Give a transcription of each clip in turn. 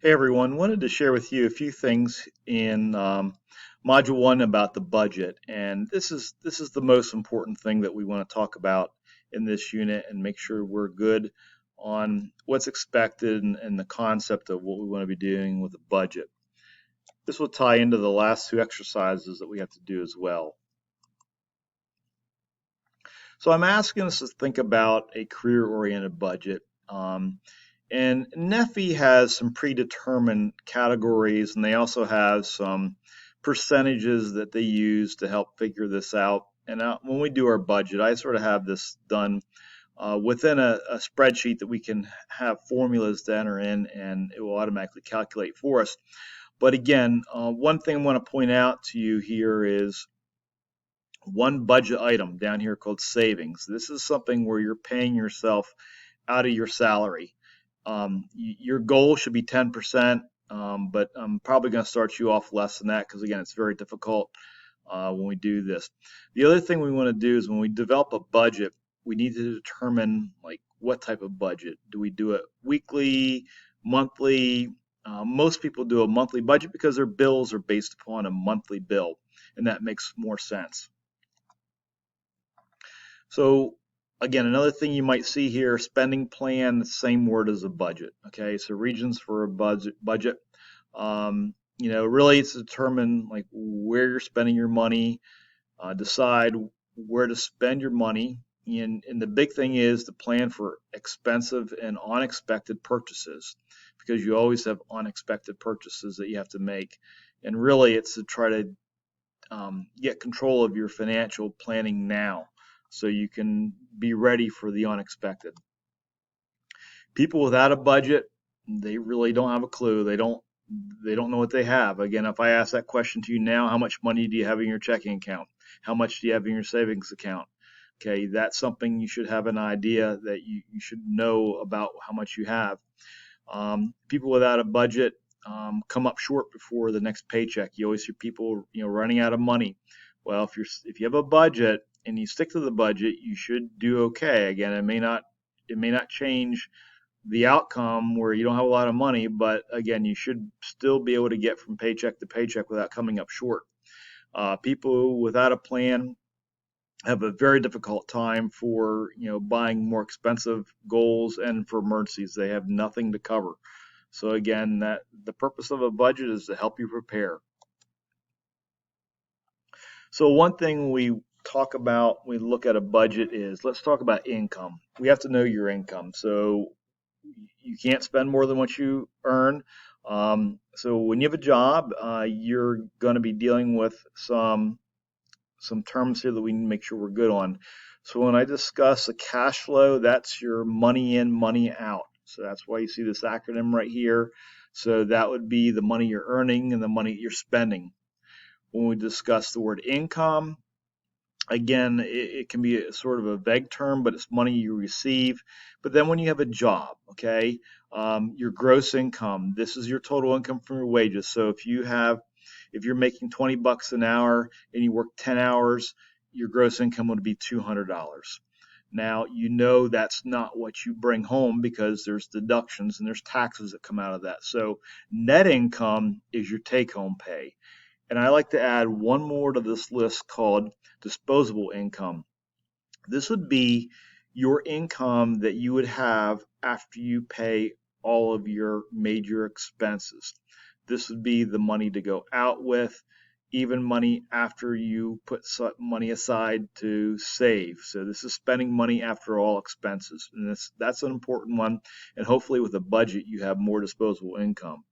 Hey everyone, wanted to share with you a few things in Module 1 about the budget. And this is the most important thing that we want to talk about in this unit and make sure we're good on what's expected and the concept of what we want to be doing with the budget. This will tie into the last two exercises that we have to do as well. So I'm asking us to think about a career-oriented budget. And NEFI has some predetermined categories, and they also have some percentages that they use to help figure this out. And when we do our budget, I sort of have this done within a spreadsheet that we can have formulas to enter in, and it will automatically calculate for us. But again, one thing I want to point out to you here is one budget item down here called savings. This is something where you're paying yourself out of your salary. Your goal should be 10%, but I'm probably going to start you off less than that because, again, it's very difficult when we do this. The other thing we want to do is when we develop a budget, we need to determine like what type of budget. Do we do it weekly, monthly? Most people do a monthly budget because their bills are based upon a monthly bill, and that makes more sense. So again, another thing you might see here, spending plan, the same word as a budget. Okay, so regions for a budget. Really it's to determine like where you're spending your money, decide where to spend your money. And the big thing is to plan for expensive and unexpected purchases because you always have unexpected purchases that you have to make. And really it's to try to get control of your financial planning now so you can be ready for the unexpected. People without a budget, they really don't have a clue. They don't know what they have. Again, if I ask that question to you now, how much money do you have in your checking account? How much do you have in your savings account? Okay, that's something you should have an idea that you should know about how much you have. People without a budget come up short before the next paycheck. You always hear people, running out of money. Well, if you have a budget and you stick to the budget, you should do okay. Again, it may not change the outcome where you don't have a lot of money, but again, you should still be able to get from paycheck to paycheck without coming up short. People without a plan have a very difficult time for buying more expensive goals and for emergencies. They have nothing to cover. So again, that the purpose of a budget is to help you prepare. So one thing we talk about when we look at a budget is let's talk about income. We have to know your income. So you can't spend more than what you earn. So when you have a job, you're going to be dealing with some terms here that we need to make sure we're good on. So when I discuss the cash flow, that's your money in, money out. So that's why you see this acronym right here. So that would be the money you're earning and the money you're spending. When we discuss the word income, again, it can be a sort of a vague term, but it's money you receive. But then when you have a job, okay, your gross income, this is your total income from your wages. So if you're making 20 bucks an hour and you work 10 hours, your gross income would be $200. Now, that's not what you bring home because there's deductions and there's taxes that come out of that. So net income is your take home pay. And I like to add one more to this list called disposable income. This would be your income that you would have after you pay all of your major expenses. This would be the money to go out with, even money after you put money aside to save. So this is spending money after all expenses. And that's an important one. And hopefully with a budget, you have more disposable income.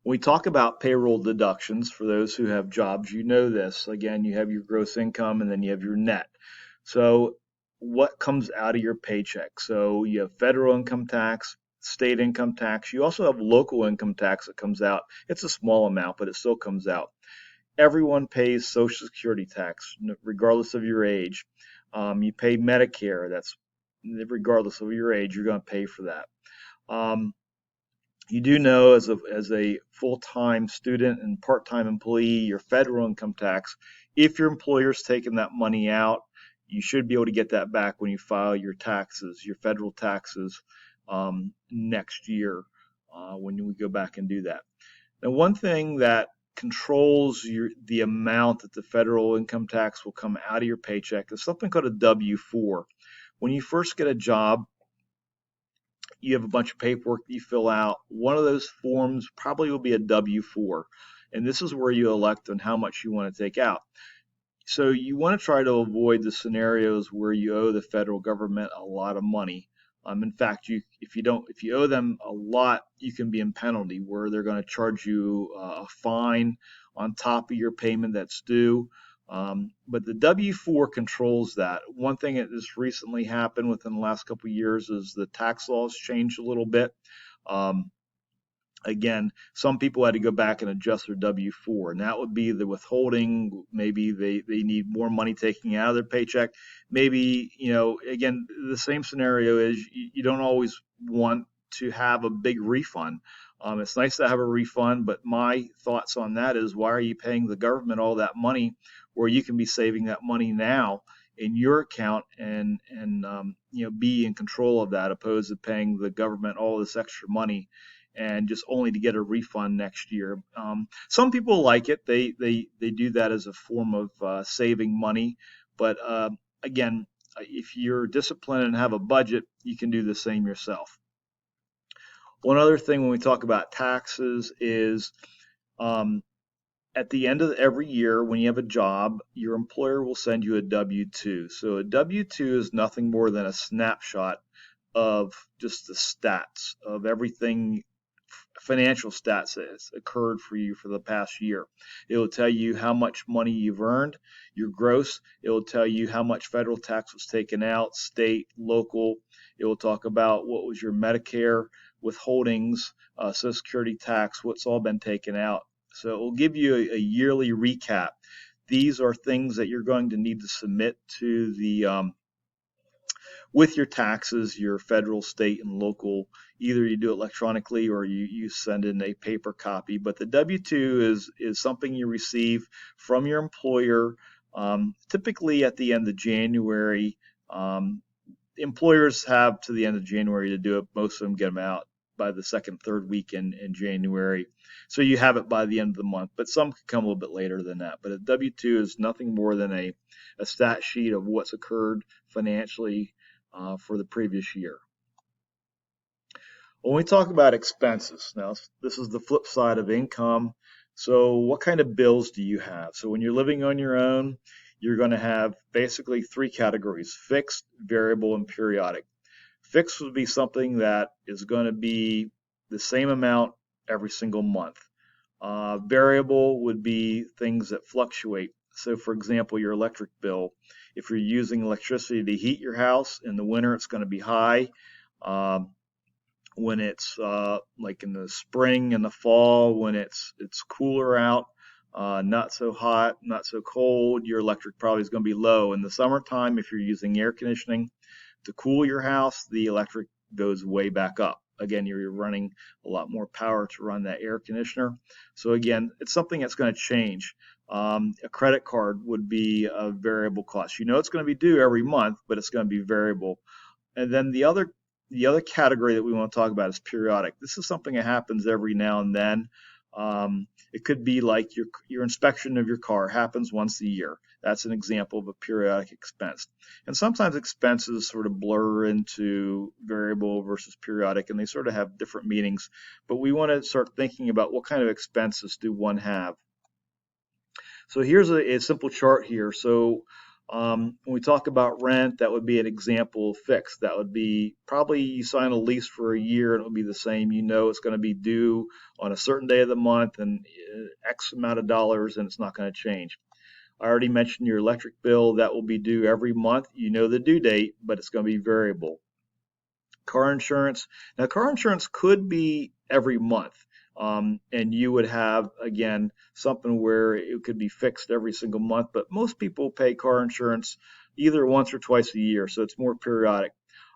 When we talk about payroll deductions, for those who have jobs, you know this. Again, you have your gross income and then you have your net. So what comes out of your paycheck? So you have federal income tax, state income tax. You also have local income tax that comes out. It's a small amount, but it still comes out. Everyone pays Social Security tax, regardless of your age. You pay Medicare. That's regardless of your age, you're going to pay for that. You do know as a full-time student and part-time employee, your federal income tax, if your employer's taking that money out, you should be able to get that back when you file your taxes, your federal taxes next year. when we go back and do that. Now, one thing that controls the amount that the federal income tax will come out of your paycheck is something called a W-4. When you first get a job, you have a bunch of paperwork that you fill out. One of those forms probably will be a W-4, and this is where you elect on how much you want to take out. So you want to try to avoid the scenarios where you owe the federal government a lot of money. In fact, if you owe them a lot, you can be in penalty where they're going to charge you a fine on top of your payment that's due. But the W-4 controls that. One thing that has recently happened within the last couple of years is the tax laws changed a little bit. Again, some people had to go back and adjust their W-4, and that would be the withholding. Maybe they need more money taking out of their paycheck. Maybe, again, the same scenario is you don't always want to have a big refund. It's nice to have a refund, but my thoughts on that is, why are you paying the government all that money where you can be saving that money now in your account and be in control of that, opposed to paying the government all this extra money and just only to get a refund next year. Some people like it. They do that as a form of saving money. But again, if you're disciplined and have a budget, you can do the same yourself. One other thing when we talk about taxes is at the end of every year when you have a job, your employer will send you a W-2. So a W-2 is nothing more than a snapshot of just the stats of everything, financial stats that has occurred for you for the past year. It will tell you how much money you've earned, your gross. It will tell you how much federal tax was taken out, state, local. It will talk about what was your Medicare withholdings, Social Security tax, what's all been taken out. So it will give you a yearly recap. These are things that you're going to need to submit to the with your taxes, your federal, state, and local. Either you do it electronically or you send in a paper copy. But the W-2 is something you receive from your employer, typically at the end of January. Employers have to the end of January to do it. Most of them get them out by the second, third week in January. So you have it by the end of the month, but some can come a little bit later than that. But a W-2 is nothing more than a stat sheet of what's occurred financially for the previous year. When we talk about expenses, now this is the flip side of income. So what kind of bills do you have? So when you're living on your own, you're going to have basically three categories: fixed, variable, and periodic. Fixed would be something that is going to be the same amount every single month. Variable would be things that fluctuate. So for example, your electric bill, if you're using electricity to heat your house, in the winter it's going to be high. When it's like in the spring and the fall, when it's cooler out, not so hot, not so cold, your electric probably is going to be low. In the summertime, if you're using air conditioning to cool your house, the electric goes way back up. Again, you're running a lot more power to run that air conditioner. So again, it's something that's going to change. A credit card would be a variable cost. You know it's going to be due every month, but it's going to be variable. And then the other category that we want to talk about is periodic. This is something that happens every now and then. It could be like your inspection of your car happens once a year. That's an example of a periodic expense. And sometimes expenses sort of blur into variable versus periodic, and they sort of have different meanings. But we want to start thinking about what kind of expenses do one have. So here's a simple chart here. So when we talk about rent, that would be an example of fixed. That would be probably you sign a lease for a year and it'll be the same. You know it's going to be due on a certain day of the month and X amount of dollars, and it's not going to change. I already mentioned your electric bill. That will be due every month. You know the due date, but it's going to be variable. Car insurance. Now, car insurance could be every month. And you would have, again, something where it could be fixed every single month, but most people pay car insurance either once or twice a year, so it's more periodic.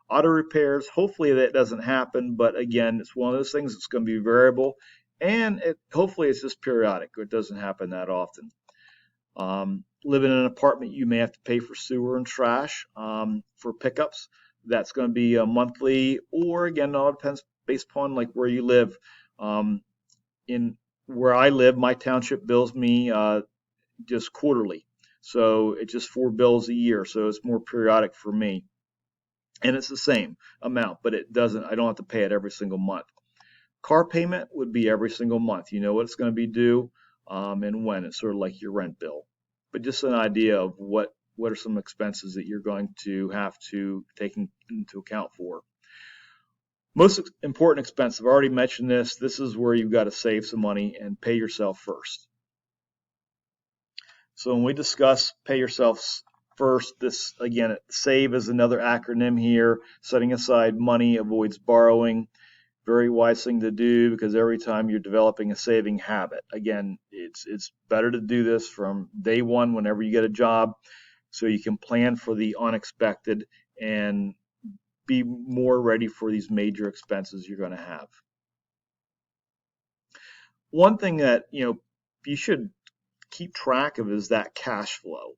Auto repairs, hopefully that doesn't happen, but again, it's one of those things that's going to be variable, and hopefully it's just periodic. It doesn't happen that often. Living in an apartment, you may have to pay for sewer and trash for pickups. That's going to be a monthly, or again, it all depends based upon like where you live. Um, in where I live, my township bills me just quarterly. So it's just 4 bills a year. So it's more periodic for me. And it's the same amount, but I don't have to pay it every single month. Car payment would be every single month. You know what it's going to be due and when. It's sort of like your rent bill. But just an idea of what are some expenses that you're going to have to take into account for. Most important expense, I've already mentioned this. This is where you've got to save some money and pay yourself first. So when we discuss pay yourself first, this again, save is another acronym here. Setting aside money avoids borrowing. Very wise thing to do because every time you're developing a saving habit, again, it's better to do this from day one whenever you get a job so you can plan for the unexpected and be more ready for these major expenses you're going to have. One thing that you should keep track of is that cash flow.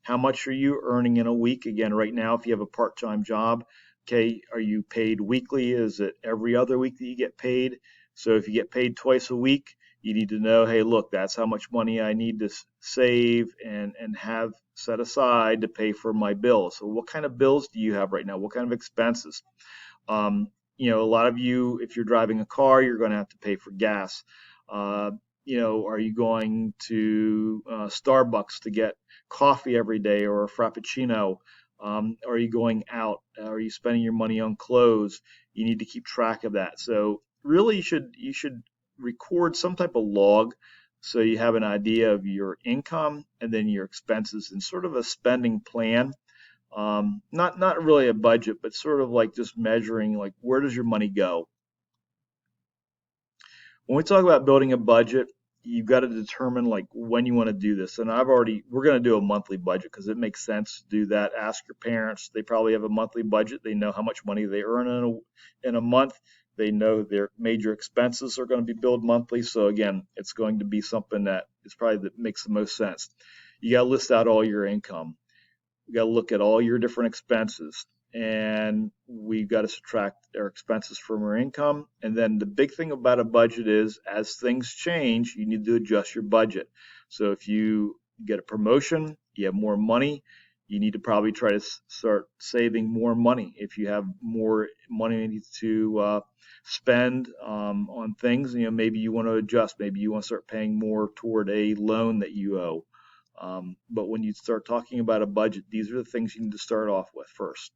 How much are you earning in a week? Again, right now, if you have a part-time job, okay, are you paid weekly? Is it every other week that you get paid? So if you get paid twice a week, you need to know, hey, look, that's how much money I need to save and have set aside to pay for my bills. So what kind of bills do you have right now? What kind of expenses? A lot of you, if you're driving a car, you're going to have to pay for gas. Are you going to Starbucks to get coffee every day or a frappuccino? Are you going out? Are you spending your money on clothes? You need to keep track of that. So really, you should record some type of log so you have an idea of your income and then your expenses and sort of a spending plan. Not really a budget, but sort of like just measuring like where does your money go. When we talk about building a budget, you've got to determine like when you want to do this. And we're going to do a monthly budget because it makes sense to do that. Ask your parents. They probably have a monthly budget. They know how much money they earn in a month. They know their major expenses are going to be billed monthly. So again, it's going to be something that is probably that makes the most sense. You got to list out all your income. You got to look at all your different expenses, and we've got to subtract our expenses from our income. And then the big thing about a budget is as things change, you need to adjust your budget. So if you get a promotion, you have more money, you need to probably try to start saving more money. If you have more money to spend on things, maybe you want to adjust. Maybe you want to start paying more toward a loan that you owe. But when you start talking about a budget, these are the things you need to start off with first.